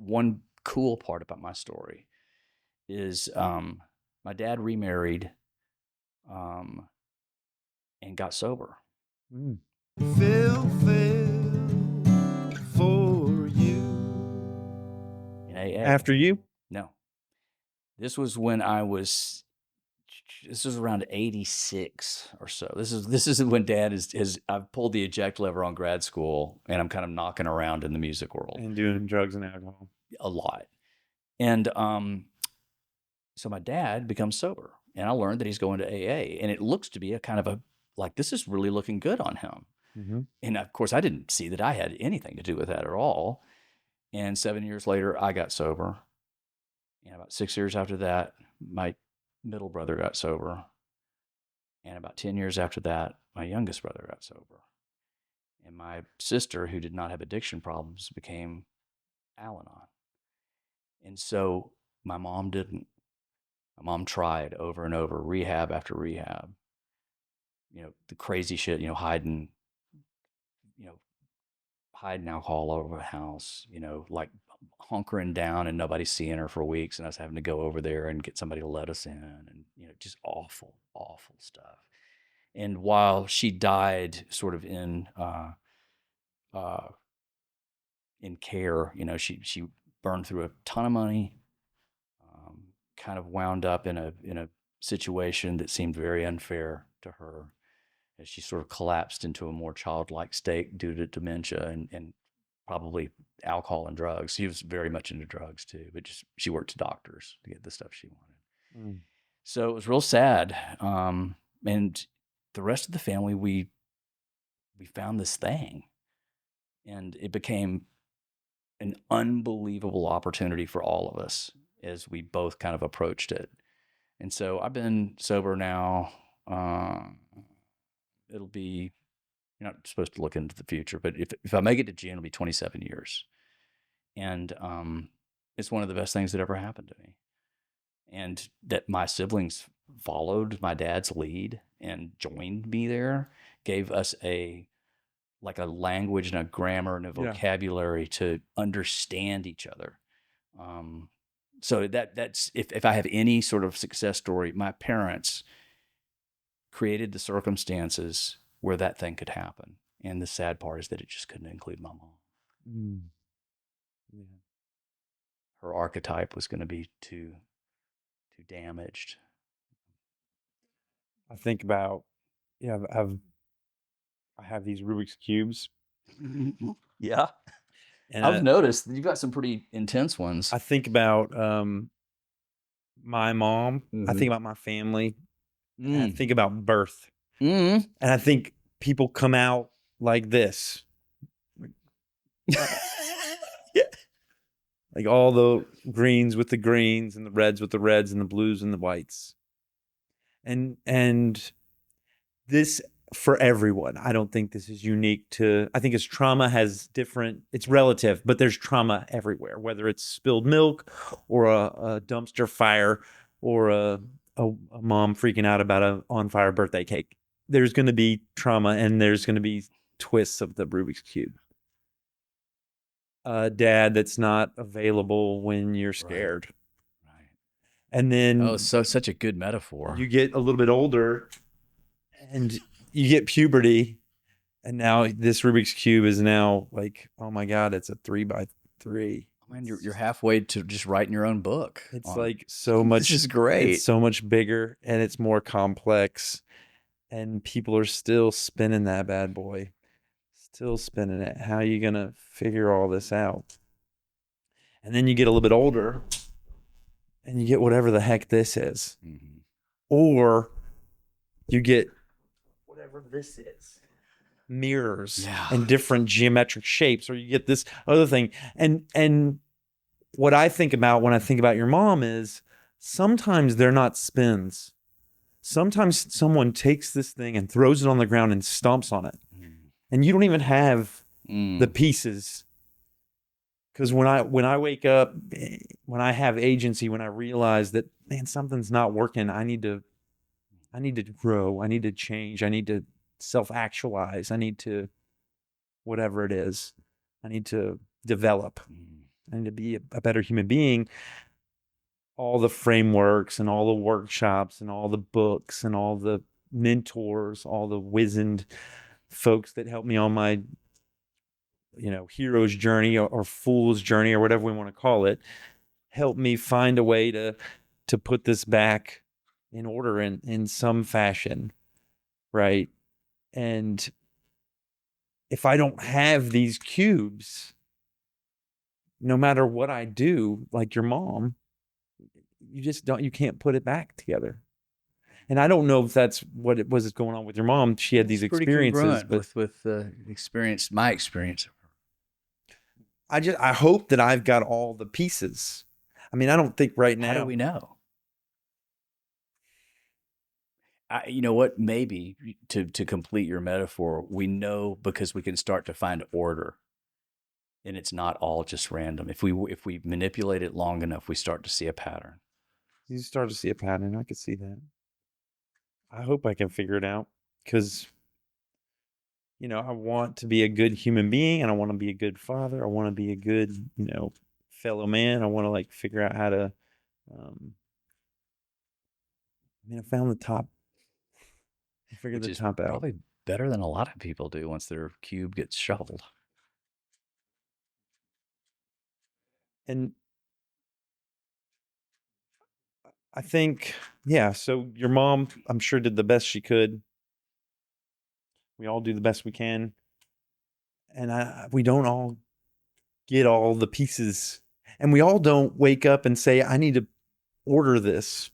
one cool part about my story is my dad remarried and got sober. Phil for you. In AA. After you? No. This was when this was around 86 or so. This is when Dad I've pulled the eject lever on grad school, and I'm kind of knocking around in the music world. And doing drugs and alcohol. A lot. And so my dad becomes sober, and I learned that he's going to AA, and it looks to be a kind of a, like, this is really looking good on him. Mm-hmm. And of course, I didn't see that I had anything to do with that at all. And 7 years later, I got sober. And about 6 years after that, my middle brother got sober. And about 10 years after that, my youngest brother got sober. And my sister, who did not have addiction problems, became Al-Anon. And so my mom didn't. My mom tried over and over, rehab after rehab. The crazy shit, hiding alcohol all over the house, like hunkering down and nobody seeing her for weeks, and us having to go over there and get somebody to let us in, and just awful, awful stuff. And while she died sort of in care, she burned through a ton of money, kind of wound up in a situation that seemed very unfair to her, as she sort of collapsed into a more childlike state due to dementia and probably alcohol and drugs. She was very much into drugs too, but she worked to doctors to get the stuff she wanted. So it was real sad. And the rest of the family, we found this thing, and it became an unbelievable opportunity for all of us as we both kind of approached it. And so I've been sober now. It'll be, you're not supposed to look into the future, but if I make it to June, it'll be 27 years. And it's one of the best things that ever happened to me. And that my siblings followed my dad's lead and joined me there, gave us a language and a grammar and a vocabulary to understand each other. So that's, if I have any sort of success story, my parents created the circumstances where that thing could happen. And the sad part is that it just couldn't include my mom. Yeah. Her archetype was going to be too damaged. I think about, I have these Rubik's Cubes. Yeah. And I've noticed you've got some pretty intense ones. I think about my mom. Mm-hmm. I think about my family. And I think about birth. And I think people come out like this. Yeah. Like all the greens with the greens and the reds with the reds and the blues and the whites. And this, for everyone, I don't think this is unique to, I think as trauma has different, it's relative, but there's trauma everywhere, whether it's spilled milk or a dumpster fire or a mom freaking out about a on fire birthday cake. There's going to be trauma, and there's going to be twists of the Rubik's Cube. A dad that's not available when you're scared. Right. And then such a good metaphor. You get a little bit older and you get puberty, and now this Rubik's Cube is now like, oh my God, it's a 3x3. Man, you're halfway to just writing your own book. It's like so much. This is great. It's so much bigger, and it's more complex, and people are still spinning that bad boy. Still spinning it. How are you going to figure all this out? And then you get a little bit older and you get whatever the heck this is. Mm-hmm. Or you get whatever this is. Mirrors and different geometric shapes, or you get this other thing. And what I think about when I think about your mom is sometimes they're not spins. Sometimes someone takes this thing and throws it on the ground and stomps on it. And you don't even have the pieces. Because when I wake up, when I have agency, when I realize that, man, something's not working, I need to grow, I need to change, I need to self-actualize, I need to, whatever it is, I need to develop. I need to be a better human being. All the frameworks and all the workshops and all the books and all the mentors, all the wizened folks that helped me on my, hero's journey or fool's journey or whatever we want to call it, help me find a way to put this back in order in some fashion, right? And if I don't have these cubes, no matter what I do, like your mom, you can't put it back together. And I don't know if that's what it was going on with your mom. She had these Pretty experiences, congruent but with experience, my experience. I hope that I've got all the pieces. I mean, I don't think right now. How do we know? You know what? Maybe to complete your metaphor, we know because we can start to find order, and it's not all just random. If we manipulate it long enough, we start to see a pattern. You start to see a pattern. I could see that. I hope I can figure it out because, I want to be a good human being and I want to be a good father. I want to be a good, fellow man. I want to figure out how to, I found the top. I figured Which the is top out. probably better than a lot of people do once their cube gets shoveled. And I think, yeah, so your mom, I'm sure, did the best she could. We all do the best we can. And we don't all get all the pieces. And we all don't wake up and say, I need to order this.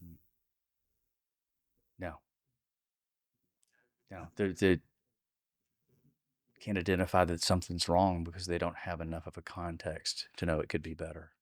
No. They can't identify that something's wrong because they don't have enough of a context to know it could be better.